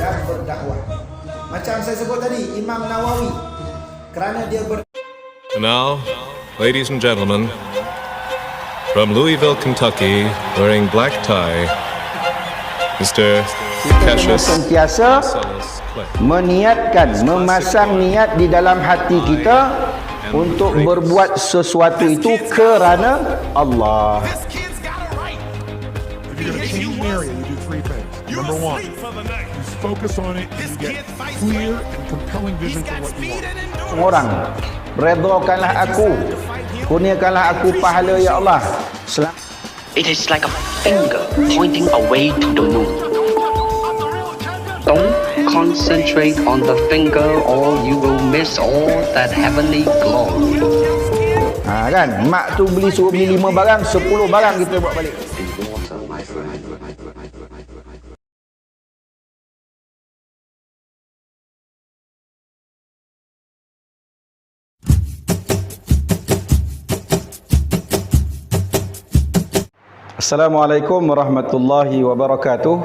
dalam berdakwah. Macam saya sebut tadi, Imam Nawawi, kerana dia And now, ladies and gentlemen, from Louisville, Kentucky, wearing black tie, Mr. Cassius sentiasa meniatkan, memasang niat di dalam hati kita untuk berbuat sesuatu itu kerana Allah. If you're going to change an area, you do three things. Number one, you focus on it, and you get clear and compelling vision for what you want. Orang, redhakanlah aku, kurniakanlah aku pahala ya Allah. It is like a finger pointing away to the moon. Don't concentrate on the finger or you will miss all that heavenly glory. Kan, mak tu suruh beli 5 barang, 10 barang kita buat balik. Assalamualaikum warahmatullahi wabarakatuh.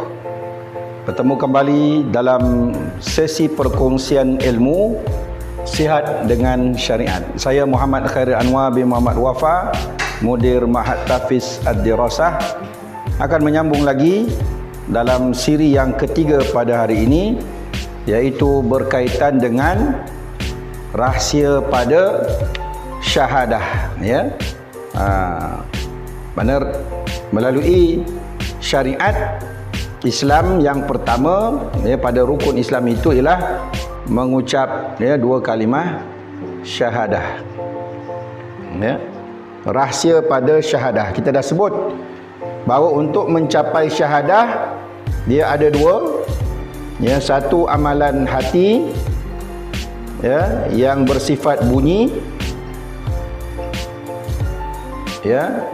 Bertemu kembali dalam sesi perkongsian ilmu sihat dengan syariat. Saya Muhammad Khairil Anwar bin Muhammad Wafa, Mudir Ma'had Tahfiz Ad-Dirasah, akan menyambung lagi dalam siri yang ketiga pada hari ini, iaitu berkaitan dengan rahsia pada syahadah, ya. Mana melalui syariat Islam yang pertama, ya, pada rukun Islam itu ialah mengucap, ya, 2 kalimah syahadah, ya. Rahsia pada syahadah kita dah sebut bahawa untuk mencapai syahadah dia ada 2, ya. Satu amalan hati, ya, yang bersifat bunyi, ya,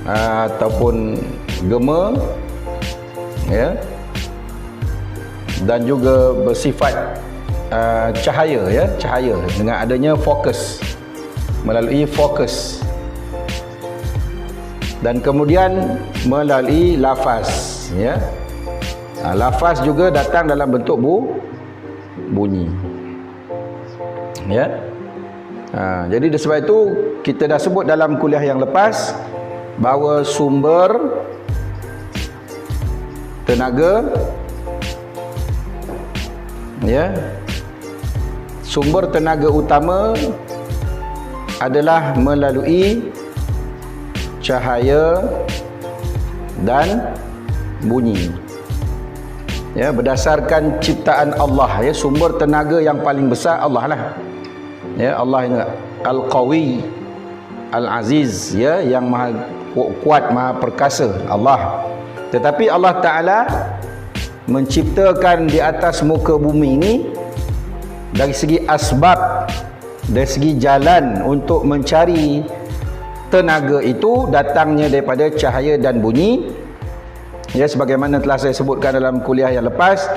ataupun gema, ya, dan juga bersifat cahaya, ya, cahaya dengan adanya fokus, melalui fokus, dan kemudian melalui lafaz, ya. Lafaz juga datang dalam bentuk bunyi, ya. Jadi sebab itu kita dah sebut dalam kuliah yang lepas bahawa sumber tenaga, ya, sumber tenaga utama adalah melalui cahaya dan bunyi, ya, berdasarkan ciptaan Allah, ya. Sumber tenaga yang paling besar Allah lah, ya. Allah ini Al-Qawi Al-Aziz, ya, yang maha kuat, maha perkasa, Allah. Tetapi Allah Ta'ala menciptakan di atas muka bumi ini dari segi asbab, dari segi jalan untuk mencari tenaga itu datangnya daripada cahaya dan bunyi, ya, sebagaimana telah saya sebutkan dalam kuliah yang lepas,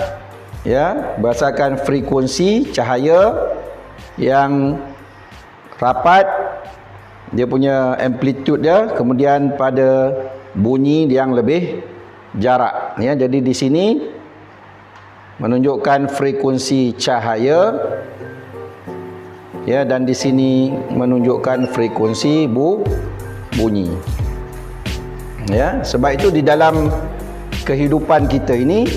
ya, berdasarkan frekuensi cahaya yang rapat, dia punya amplitude dia, kemudian pada bunyi yang lebih jarak, ya. Jadi di sini menunjukkan frekuensi cahaya, ya, dan di sini menunjukkan frekuensi bunyi, ya. Sebab itu di dalam kehidupan kita ini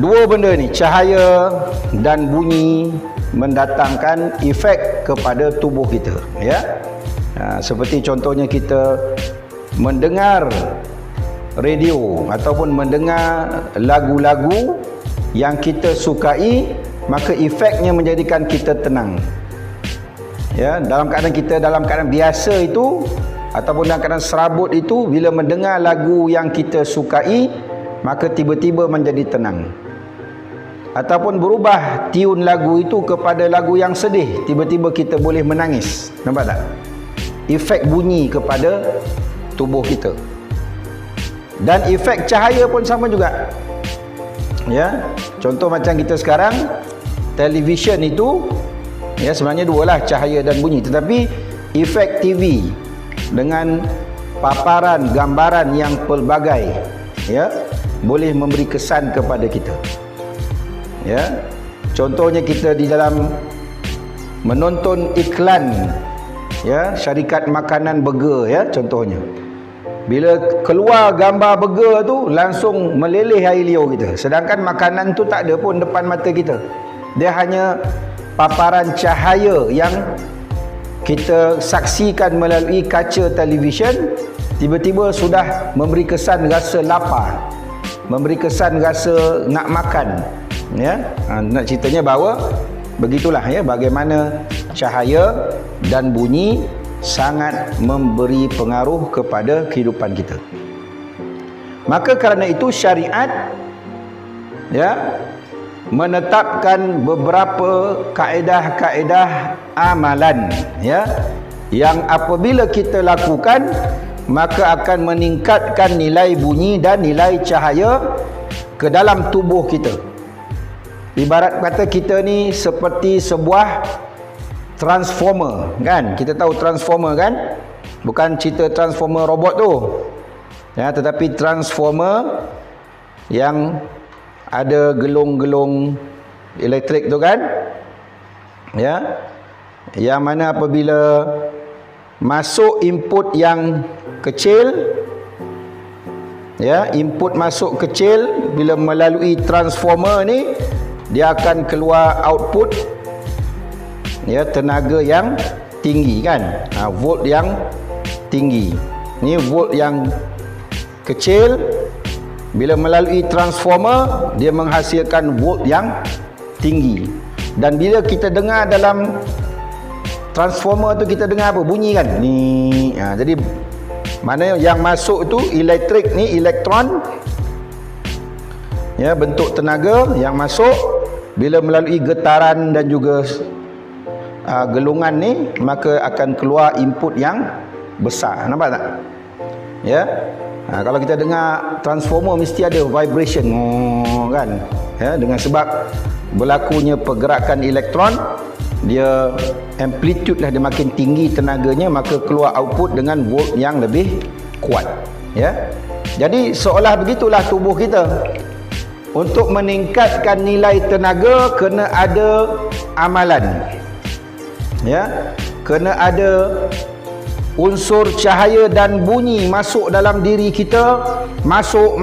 2 benda ni, cahaya dan bunyi, mendatangkan efek kepada tubuh kita, ya. Seperti contohnya kita mendengar radio ataupun mendengar lagu-lagu yang kita sukai, maka efeknya menjadikan kita tenang, ya. Dalam keadaan biasa itu ataupun dalam keadaan serabut itu, bila mendengar lagu yang kita sukai, maka tiba-tiba menjadi tenang. Ataupun berubah tiun lagu itu kepada lagu yang sedih, tiba-tiba kita boleh menangis. Nampak tak? Efek bunyi kepada tubuh kita. Dan efek cahaya pun sama juga, ya. Contoh macam kita sekarang, televisyen itu, ya, sebenarnya 2 lah, cahaya dan bunyi. Tetapi efek TV dengan paparan gambaran yang pelbagai, ya, boleh memberi kesan kepada kita. Ya. Contohnya kita di dalam menonton iklan, ya, syarikat makanan burger, ya, contohnya. Bila keluar gambar burger tu, langsung meleleh air liur kita. Sedangkan makanan tu tak ada pun depan mata kita. Dia hanya paparan cahaya yang kita saksikan melalui kaca televisyen, tiba-tiba sudah memberi kesan rasa lapar, memberi kesan rasa nak makan, ya. Nak ceritanya bahawa begitulah, ya, bagaimana cahaya dan bunyi sangat memberi pengaruh kepada kehidupan kita. Maka kerana itu syariat, ya, menetapkan beberapa kaedah-kaedah amalan, ya, yang apabila kita lakukan maka akan meningkatkan nilai bunyi dan nilai cahaya ke dalam tubuh kita. Ibarat kata kita ni seperti sebuah transformer, kan? Kita tahu transformer, kan? Bukan cerita transformer robot tu, ya, tetapi transformer yang ada gelung-gelung elektrik tu, kan, ya, yang mana apabila masuk input yang kecil, ya, input masuk kecil, bila melalui transformer ni dia akan keluar output, ya, tenaga yang tinggi, kan, volt yang tinggi. Ni volt yang kecil, bila melalui transformer dia menghasilkan volt yang tinggi. Dan bila kita dengar dalam transformer tu, kita dengar apa? Bunyi, kan? Ni. Jadi mana yang masuk tu elektrik ni, elektron, ya, bentuk tenaga yang masuk, bila melalui getaran dan juga gelungan ni, maka akan keluar input yang besar. Nampak tak? Ya. Kalau kita dengar transformer mesti ada vibration, kan, ya, dengan sebab berlakunya pergerakan elektron, dia amplitude lah, dia makin tinggi tenaganya, maka keluar output dengan volt yang lebih kuat, ya. Jadi seolah begitulah tubuh kita. Untuk meningkatkan nilai tenaga kena ada amalan, ya, kena ada unsur cahaya dan bunyi masuk dalam diri kita, masuk,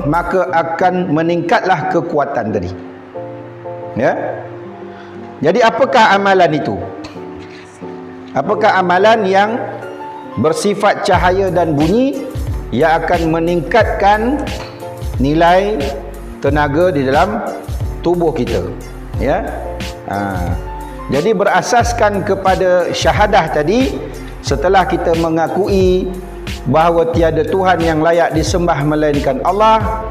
maka akan meningkatlah kekuatan tadi, ya. Jadi apakah amalan itu? Apakah amalan yang bersifat cahaya dan bunyi yang akan meningkatkan nilai tenaga di dalam tubuh kita, ya? Jadi berasaskan kepada syahadah tadi, setelah kita mengakui bahawa tiada Tuhan yang layak disembah melainkan Allah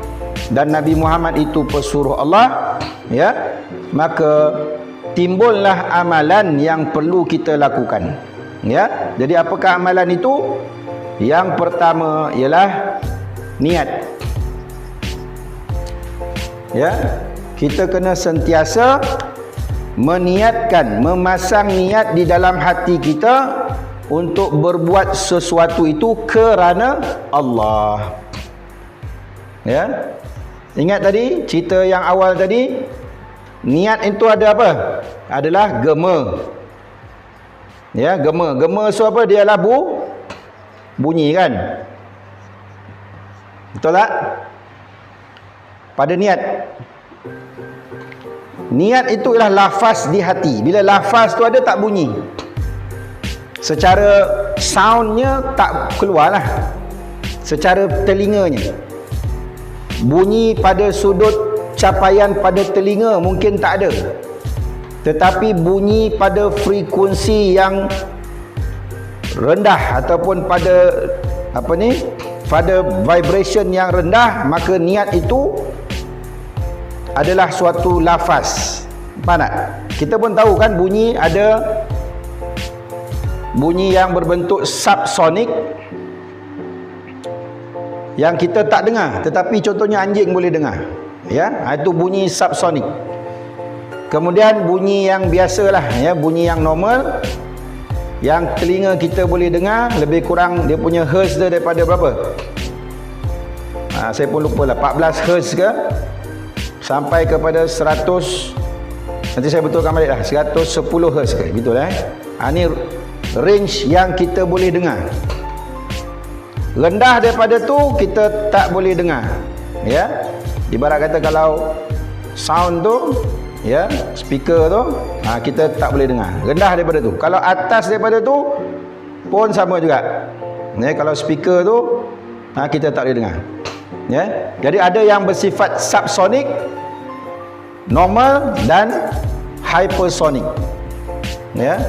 dan Nabi Muhammad itu pesuruh Allah, ya, maka timbullah amalan yang perlu kita lakukan, ya. Jadi apakah amalan itu? Yang pertama ialah niat, ya. Kita kena sentiasa meniatkan, memasang niat di dalam hati kita untuk berbuat sesuatu itu kerana Allah, ya. Ingat tadi cerita yang awal tadi, niat itu ada apa? Adalah gema, ya, gema. Gema so apa? Dia lah bunyi, kan? Betul tak? Pada niat. Niat itu ialah lafaz di hati. Bila lafaz tu ada, tak bunyi, secara soundnya tak keluarlah, secara telinganya. Bunyi pada sudut capaian pada telinga mungkin tak ada, tetapi bunyi pada frekuensi yang rendah ataupun pada pada vibration yang rendah, maka niat itu adalah suatu lafaz. Faham tak? Kita pun tahu, kan, bunyi ada bunyi yang berbentuk subsonik yang kita tak dengar, tetapi contohnya anjing boleh dengar, ya. Itu bunyi subsonik. Kemudian bunyi yang biasalah, ya, bunyi yang normal yang telinga kita boleh dengar, lebih kurang dia punya hertz dia daripada berapa? Saya pun lupa lah, 14 hertz ke sampai kepada 100, nanti saya betulkan balik lah, 110 Hz ke, betul ini range yang kita boleh dengar. Rendah daripada tu kita tak boleh dengar, ya. Ibarat kata kalau sound tu, ya, speaker tu, kita tak boleh dengar. Rendah daripada tu. Kalau atas daripada tu pun sama juga, ya. Kalau speaker tu kita tak boleh dengar, ya. Jadi ada yang bersifat subsonic, normal dan hypersonic, ya.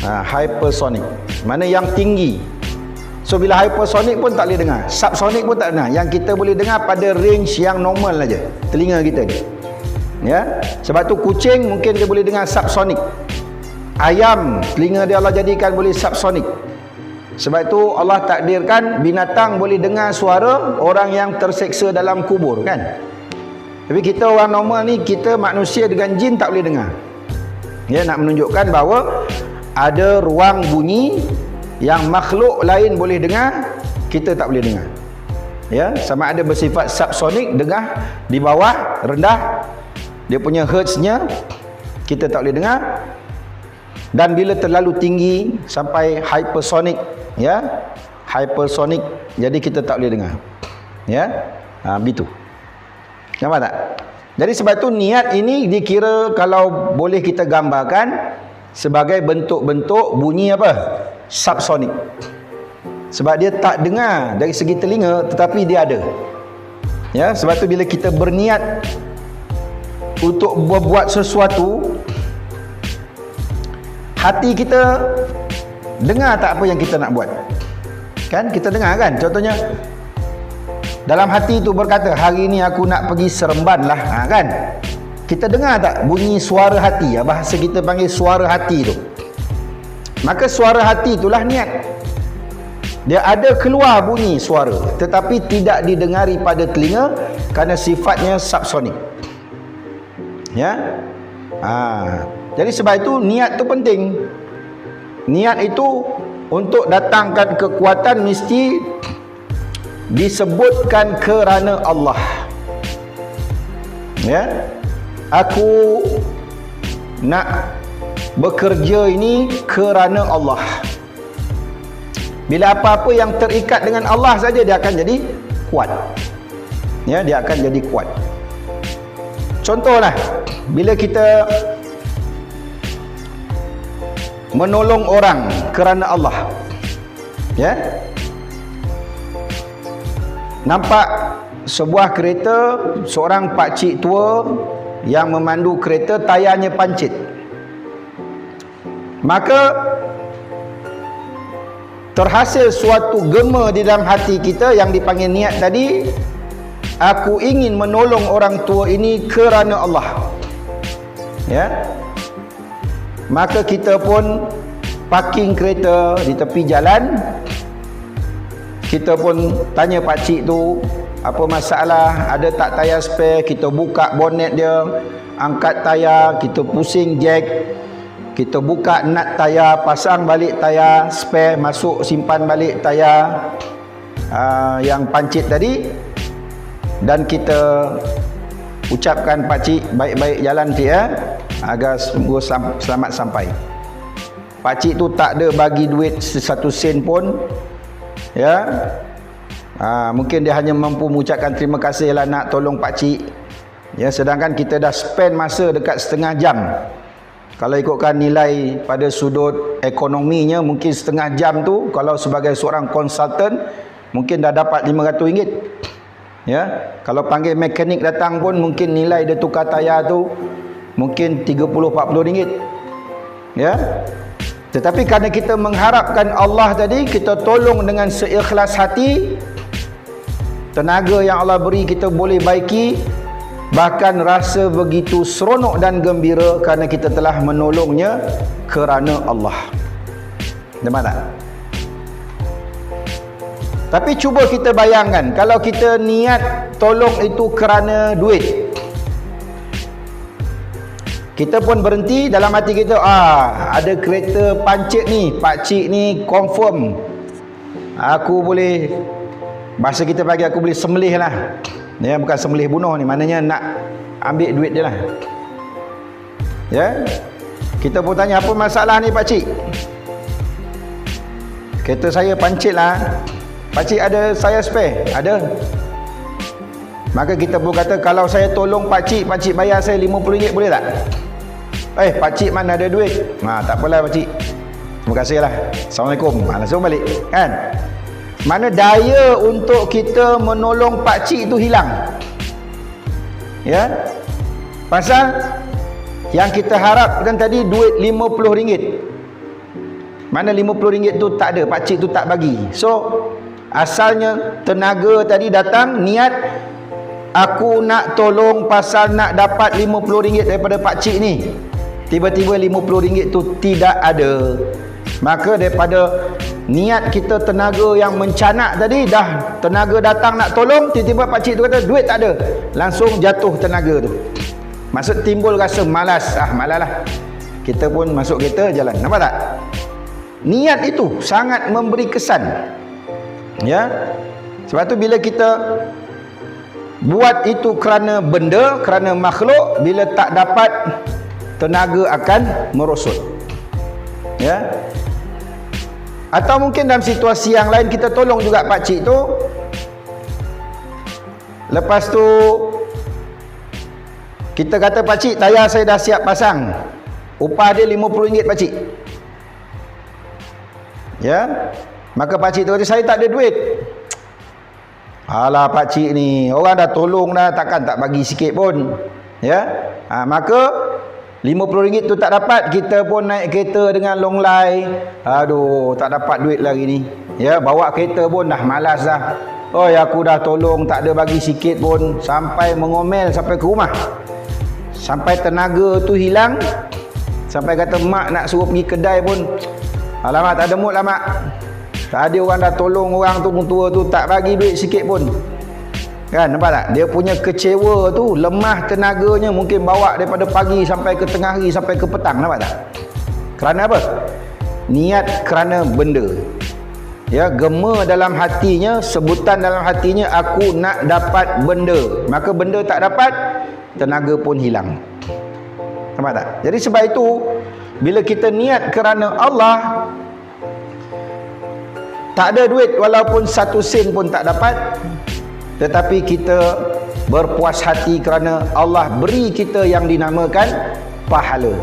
Hypersonic mana yang tinggi. So bila hypersonic pun tak boleh dengar, subsonic pun tak dengar. Yang kita boleh dengar pada range yang normal aja, telinga kita ni, ya. Sebab tu kucing mungkin dia boleh dengar subsonic, ayam telinga dia Allah jadikan boleh subsonic. Sebab itu Allah takdirkan binatang boleh dengar suara orang yang terseksa dalam kubur, kan. Tapi kita orang normal ni, kita manusia dengan jin tak boleh dengar, ya. Nak menunjukkan bahawa ada ruang bunyi yang makhluk lain boleh dengar, kita tak boleh dengar, ya. Sama ada bersifat subsonic, dengar di bawah, rendah dia punya hertznya, kita tak boleh dengar. Dan bila terlalu tinggi sampai hypersonic, ya, hypersonic, jadi kita tak boleh dengar, ya. Begitu, nampak tak? Jadi sebab tu niat ini dikira kalau boleh kita gambarkan sebagai bentuk-bentuk bunyi apa? Subsonic. Sebab dia tak dengar dari segi telinga, tetapi dia ada, ya. Sebab tu bila kita berniat untuk berbuat sesuatu, hati kita dengar tak apa yang kita nak buat, kan? Kita dengar, kan? Contohnya dalam hati tu berkata, hari ni aku nak pergi Seremban lah, kan? Kita dengar tak bunyi suara hati, bahasa kita panggil suara hati tu. Maka suara hati itulah niat. Dia ada keluar bunyi suara, tetapi tidak didengari pada telinga kerana sifatnya subsonic, ya. Jadi sebab itu niat tu penting. Niat itu untuk datangkan kekuatan mesti disebutkan kerana Allah, ya. Aku nak bekerja ini kerana Allah. Bila apa-apa yang terikat dengan Allah saja, dia akan jadi kuat, ya. Dia akan jadi kuat. Contohlah, bila kita menolong orang kerana Allah, ya. Nampak sebuah kereta, seorang pakcik tua yang memandu kereta, tayarnya pancit. Maka terhasil suatu gema di dalam hati kita yang dipanggil niat tadi. Aku ingin menolong orang tua ini kerana Allah, ya. Maka kita pun parking kereta di tepi jalan. Kita pun tanya pakcik tu, apa masalah, ada tak tayar spare? Kita buka bonet dia, angkat tayar, kita pusing jack, kita buka nut tayar, pasang balik tayar spare, masuk simpan balik tayar yang pancit tadi. Dan kita ucapkan, pakcik baik-baik jalan cik, ya, agar semua selamat sampai. Pakcik tu tak ada bagi duit 1 sen pun, ya. Mungkin dia hanya mampu mengucapkan terima kasih lah nak tolong pakcik, ya. Sedangkan kita dah spend masa dekat setengah jam. Kalau ikutkan nilai pada sudut ekonominya, mungkin setengah jam tu kalau sebagai seorang konsultan mungkin dah dapat RM500, ya. Kalau panggil mekanik datang pun mungkin nilai dia tukar tayar tu mungkin RM30-40, ya. Tetapi kerana kita mengharapkan Allah tadi, kita tolong dengan seikhlas hati. Tenaga yang Allah beri kita boleh baiki, bahkan rasa begitu seronok dan gembira kerana kita telah menolongnya kerana Allah. Nampak tak? Tapi cuba kita bayangkan, kalau kita niat tolong itu kerana duit, kita pun berhenti dalam hati kita, ada kereta pancit ni, pakcik ni confirm aku boleh, bahasa kita bagi, aku boleh sembelih lah, ya. Bukan sembelih bunuh ni, maknanya nak ambil duit dia lah. Ya, kita pun tanya, apa masalah ni pakcik? Kereta saya pancit lah. Pakcik ada saya spare? Ada. Maka kita pun kata, kalau saya tolong pakcik, pakcik bayar saya RM50 boleh tak? Pakcik mana ada duit? Tak apalah pakcik, terima kasih lah, Assalamualaikum. Langsung balik kan. Mana daya untuk kita menolong pakcik tu hilang. Ya, pasal yang kita harapkan tadi duit RM50. Mana RM50 tu tak ada, pakcik tu tak bagi. So asalnya tenaga tadi datang niat, aku nak tolong pasal nak dapat RM50 daripada pakcik ni. Tiba-tiba RM50 tu tidak ada. Maka daripada niat kita tenaga yang mencanak tadi, dah tenaga datang nak tolong, tiba-tiba pakcik tu kata duit tak ada, langsung jatuh tenaga tu. Maksud timbul rasa malas. Malas lah. Kita pun masuk kereta jalan. Nampak tak? Niat itu sangat memberi kesan. Ya. Sebab tu bila kita buat itu kerana benda, kerana makhluk, bila tak dapat, tenaga akan merosot. Ya. Atau mungkin dalam situasi yang lain kita tolong juga pakcik tu, lepas tu kita kata, pakcik tayar saya dah siap pasang, upah dia RM50 pakcik. Ya. Maka pakcik tu kata, saya tak ada duit. Alah pakcik ni, orang dah tolong dah, takkan tak bagi sikit pun. Ya. Maka RM50 tu tak dapat, kita pun naik kereta dengan long lay. Aduh, tak dapat duit lagi ni. Ya, bawa kereta pun dah malas dah. Aku dah tolong, tak ada bagi sikit pun. Sampai mengomel sampai ke rumah. Sampai tenaga tu hilang. Sampai kata mak nak suruh pergi kedai pun, alamak tak ada mood lah mak. Tadi orang dah tolong orang tu, tua tu tak bagi duit sikit pun. Kan, nampak tak? Dia punya kecewa tu, lemah tenaganya, mungkin bawa daripada pagi sampai ke tengah hari, sampai ke petang. Nampak tak? Kerana apa? Niat kerana benda. Ya, gema dalam hatinya, sebutan dalam hatinya, aku nak dapat benda. Maka benda tak dapat, tenaga pun hilang. Nampak tak? Jadi sebab itu, bila kita niat kerana Allah, tak ada duit walaupun 1 sen pun tak dapat, tetapi kita berpuas hati kerana Allah beri kita yang dinamakan pahala.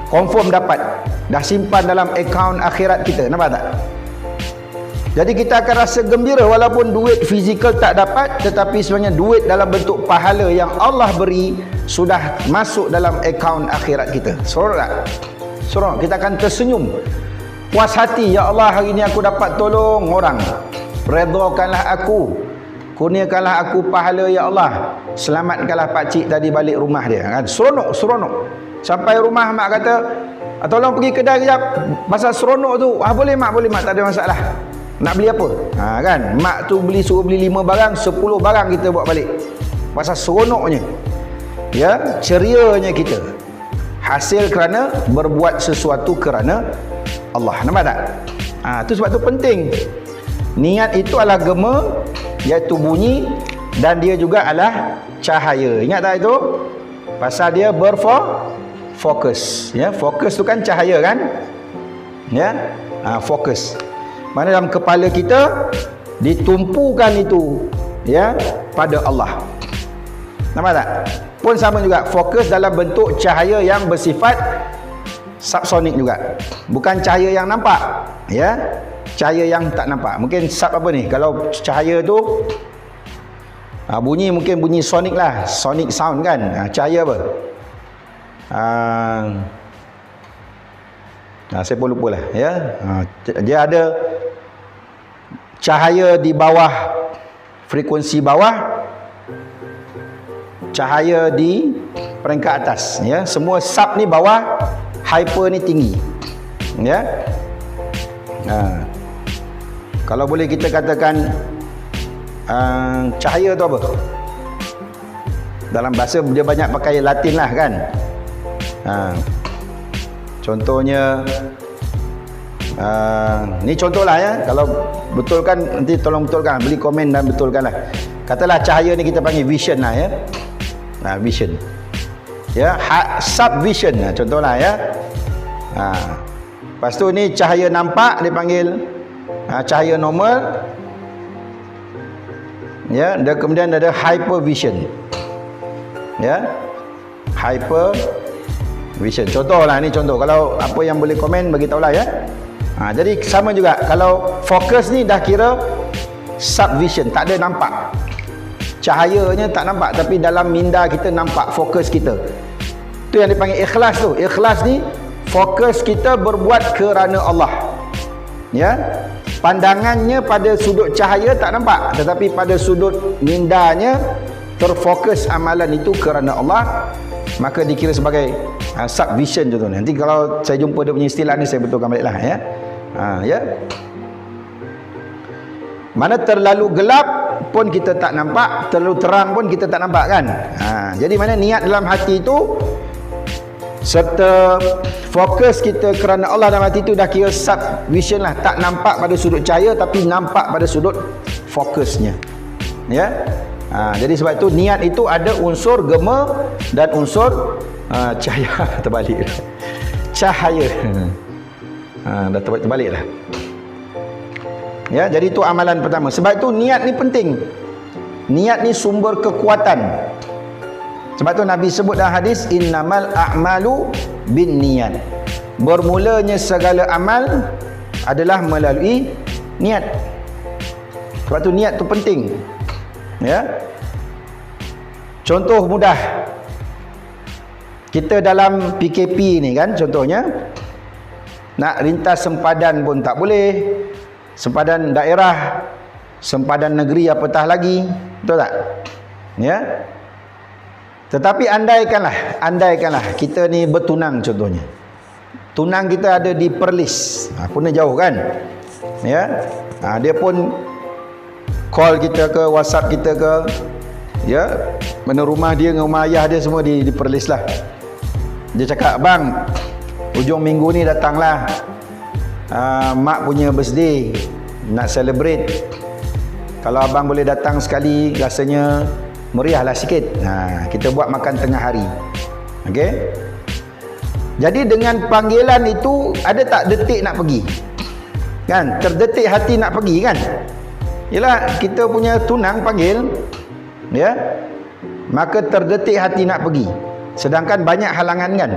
Confirm dapat, dah simpan dalam akaun akhirat kita. Nampak tak? Jadi kita akan rasa gembira walaupun duit fizikal tak dapat, tetapi sebenarnya duit dalam bentuk pahala yang Allah beri sudah masuk dalam akaun akhirat kita. Seronok tak? Seronok. Kita akan tersenyum, puas hati. Ya Allah, hari ini aku dapat tolong orang, redhakanlah aku, kurniakanlah aku pahala ya Allah, selamatkanlah pakcik tadi balik rumah dia. Kan? Seronok, seronok. Sampai rumah mak kata, tolong pergi kedai kejap, pasal seronok tu. Boleh mak, tak ada masalah. Nak beli apa? Kan? Mak tu suruh beli 5 barang, 10 barang kita bawa balik. Pasal seronoknya. Ya, cerianya kita. Hasil kerana berbuat sesuatu kerana Allah. Nampak tak? Tu sebab tu penting. Niat itu adalah gema, iaitu bunyi, dan dia juga adalah cahaya. Ingat tak itu? Pasal dia berfokus. Ya, fokus tu kan cahaya kan? Ya, fokus. Mana dalam kepala kita ditumpukan itu, ya, pada Allah. Nampak tak? Pun sama juga, fokus dalam bentuk cahaya yang bersifat subsonik juga. Bukan cahaya yang nampak, ya. Cahaya yang tak nampak. Mungkin sub apa ni? Kalau cahaya tu bunyi, mungkin bunyi sonik lah, sonic sound kan. Cahaya apa? Saya pun lupa lah, ya. Dia ada cahaya di bawah, frekuensi bawah, cahaya di peringkat atas, ya. Semua sub ni bawah, hyper ni tinggi, ya. Kalau boleh kita katakan cahaya tu apa? Dalam bahasa dia banyak pakai Latin lah kan. Contohnya ni contohlah ya. Kalau betulkan nanti tolong betulkan, beli komen dan betulkan lah. Katalah cahaya ni kita panggil vision lah ya. Vision. Ya, subvision contohlah ya. Lepas tu ni cahaya nampak dia panggil cahaya normal. Ya, dan kemudian ada hypervision. Ya, hypervision. Contohlah ni contoh. Kalau apa yang boleh komen bagi tahulah ya. Jadi sama juga, kalau fokus ni dah kira subvision, tak ada nampak. Cahayanya tak nampak, tapi dalam minda kita nampak fokus kita. Tu yang dipanggil ikhlas tu. Ikhlas ni fokus kita berbuat kerana Allah. Ya. Pandangannya pada sudut cahaya tak nampak, tetapi pada sudut mindanya terfokus amalan itu kerana Allah, maka dikira sebagai subvision contohnya. Nanti kalau saya jumpa dia punya istilah ni, saya betulkan baliklah ya. Ya. Mana terlalu gelap pun kita tak nampak, terlalu terang pun kita tak nampak kan. Jadi mana niat dalam hati itu serta fokus kita kerana Allah dalam hati itu dah kira subvision lah. Tak nampak pada sudut cahaya, tapi nampak pada sudut fokusnya. Ya. Jadi sebab itu niat itu ada unsur gema dan unsur cahaya. Terbalik cahaya. Dah terbalik dah. Ya, jadi itu amalan pertama. Sebab itu niat ni penting. Niat ni sumber kekuatan. Sebab tu Nabi sebut dalam hadis, innamal a'malu bin niat. Bermulanya segala amal adalah melalui niat. Sebab tu niat tu penting. Ya. Contoh mudah. Kita dalam PKP ni kan, contohnya nak rintas sempadan pun tak boleh. Sempadan daerah, sempadan negeri apatah lagi. Betul tak? Ya. Tetapi andaikanlah kita ni bertunang contohnya. Tunang kita ada di Perlis. Pun jauh kan? Ya. Dia pun call kita ke, WhatsApp kita ke. Ya. Mana rumah dia dengan rumah ayah dia semua di Perlis lah. Dia cakap, "Bang, ujung minggu ni datanglah. Mak punya birthday, nak celebrate. Kalau abang boleh datang sekali, rasanya meriahlah sikit. Kita buat makan tengah hari." Okey. Jadi dengan panggilan itu, ada tak detik nak pergi? Kan? Terdetik hati nak pergi kan? Yalah, kita punya tunang panggil, ya. Maka terdetik hati nak pergi. Sedangkan banyak halangan kan?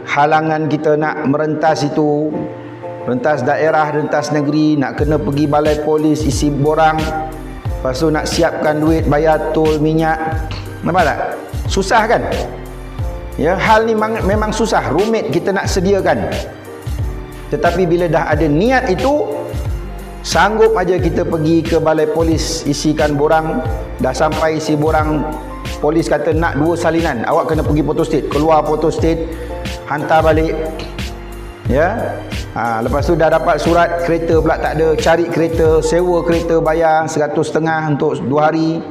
Halangan kita nak merentas itu, rentas daerah, rentas negeri, nak kena pergi balai polis, isi borang, lepas tu nak siapkan duit, bayar tol, minyak. Nampak tak? Susah kan? Ya, hal ni memang susah, rumit kita nak sediakan. Tetapi bila dah ada niat itu, sanggup aja kita pergi ke balai polis, isikan borang. Dah sampai isi borang, polis kata nak 2 salinan, awak kena pergi photostat, keluar photostat, hantar balik. Ya. Lepas tu dah dapat surat kereta pula tak ada, cari kereta, sewa kereta, bayar 150 untuk 2 hari.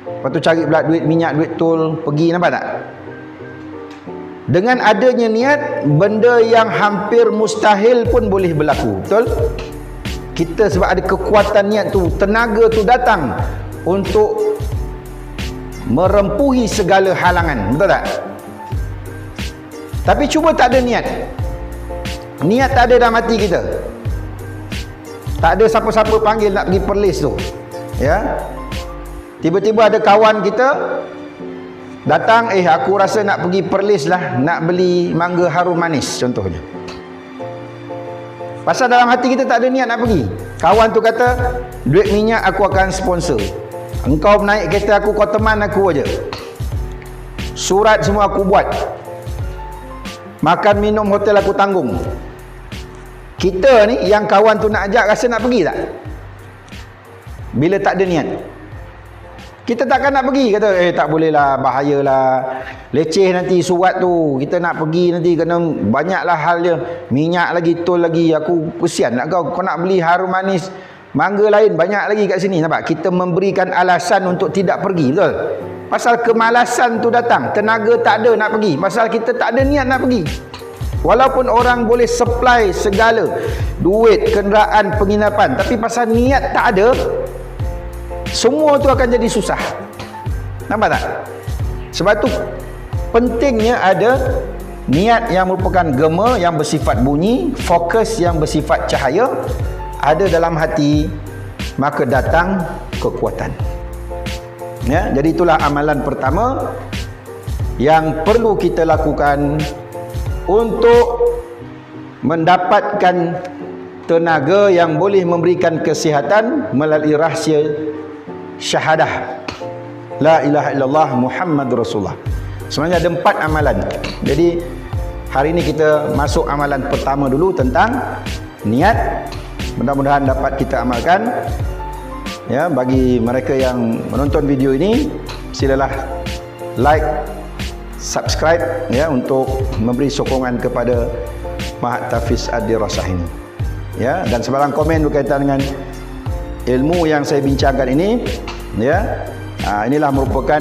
Lepas tu cari pula duit minyak, duit tol, pergi. Nampak tak? Dengan adanya niat, benda yang hampir mustahil pun boleh berlaku. Betul? Kita sebab ada kekuatan niat tu, tenaga tu datang untuk merempuhi segala halangan. Betul tak? Tapi cuba tak ada niat. Niat tak ada dalam hati kita. Tak ada siapa-siapa panggil nak pergi Perlis tu. Ya. Tiba-tiba ada kawan kita datang, aku rasa nak pergi Perlis lah, nak beli mangga harum manis contohnya. Pasal dalam hati kita tak ada niat nak pergi. Kawan tu kata, duit minyak aku akan sponsor. Engkau naik kereta aku, kau teman aku aja. Surat semua aku buat. Makan minum hotel aku tanggung. Kita ni yang kawan tu nak ajak, rasa nak pergi tak? Bila tak ada niat, kita takkan nak pergi. Kata tak boleh lah, bahayalah, leceh nanti surat tu. Kita nak pergi nanti kena banyaklah hal dia, minyak lagi, tol lagi. Aku kesian nak kau nak beli harum manis, mangga lain banyak lagi kat sini. Nampak? Kita memberikan alasan untuk tidak pergi. Betul? Pasal kemalasan tu datang, tenaga tak ada nak pergi, pasal kita tak ada niat nak pergi. Walaupun orang boleh supply segala, duit, kenderaan, penginapan, tapi pasal niat tak ada, semua tu akan jadi susah. Nampak tak? Sebab tu pentingnya ada niat yang merupakan gema, yang bersifat bunyi, fokus yang bersifat cahaya ada dalam hati, maka datang kekuatan. Ya, jadi itulah amalan pertama yang perlu kita lakukan untuk mendapatkan tenaga yang boleh memberikan kesihatan melalui rahsia syahadah la ilaha illallah Muhammadur Rasulullah. Sebenarnya ada 4 amalan. Jadi hari ini kita masuk amalan pertama dulu tentang niat. Mudah-mudahan dapat kita amalkan. Ya, bagi mereka yang menonton video ini, silalah like, subscribe ya untuk memberi sokongan kepada Mahat Tafiz Ad-Dirasah ini. Ya, dan sebarang komen berkaitan dengan ilmu yang saya bincangkan ini, ya. Inilah merupakan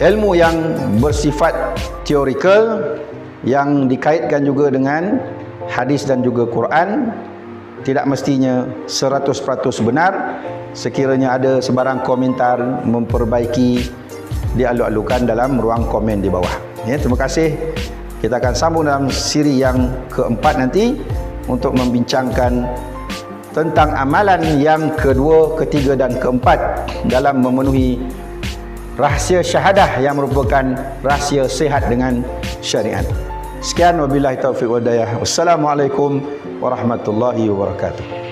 ilmu yang bersifat teorikal yang dikaitkan juga dengan hadis dan juga Quran. Tidak mestinya 100% benar. Sekiranya ada sebarang komentar memperbaiki, dialu-alukan dalam ruang komen di bawah. Ya, terima kasih. Kita akan sambung dalam siri yang keempat nanti untuk membincangkan tentang amalan yang kedua, ketiga dan keempat dalam memenuhi rahsia syahadah yang merupakan rahsia sihat dengan syariat. Sekian, wabillahi taufiq wal hidayah. Wassalamualaikum warahmatullahi wabarakatuh.